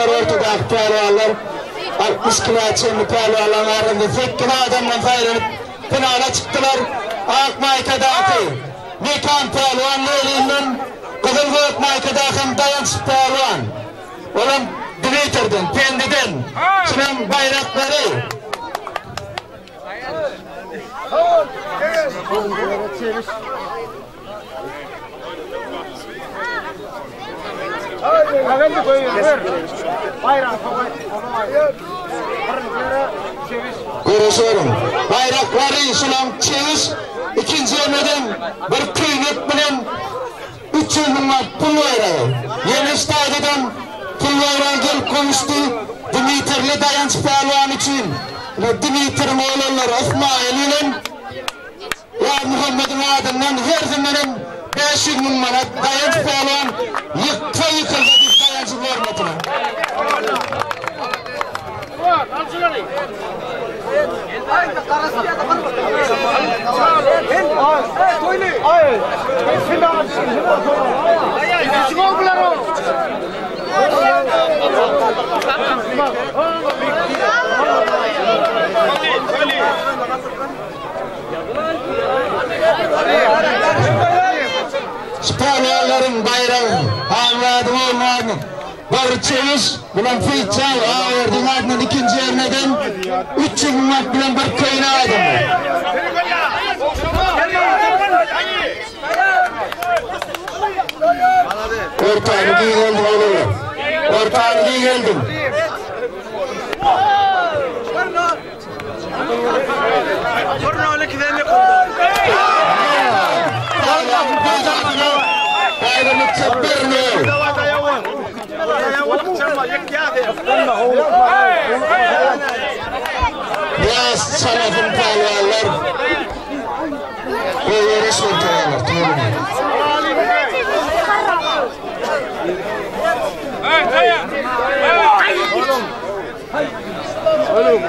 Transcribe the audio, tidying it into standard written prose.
pehlivanlar, ortadaki pehlivanlar 60 kilo çemli pehlivanlar arasında zekkin adamdan faydalanıp finale çıktılar. Ak Mayka'daki Mekan pehlivan elinden Kızılgök Mayka'daki dayanç pehlivan olan Dimitr'den, Pendi'den şunun bayrakları görüşüyorum. Bayrakları şunun çeviş ikinci yerden bir kıymet bilen 300 milyon pul bayrağı. Yeni stadyodan pul bayrağı gelip konuştu. Dimitr'li dayanç pehlivan için Dimitr'in oğulları İsmail'in ve Muhammed'in adından her zamanın 500 milyon manat dayanç pehlivan yıkıldı dayanç hürmetine. Spanyolların bayrağı avradım olmadı. Barı çeviş bulan fiyatçay ağırdım ardından ikinci yerden 300 milyon bilen bir köyüne adamı. Ortağını giy geldim oğlum. Ortağını giy geldim. Bayramlık çöplerine. Biraz sanatın pehlivanlar bu yarış ortağılar. Oğlum.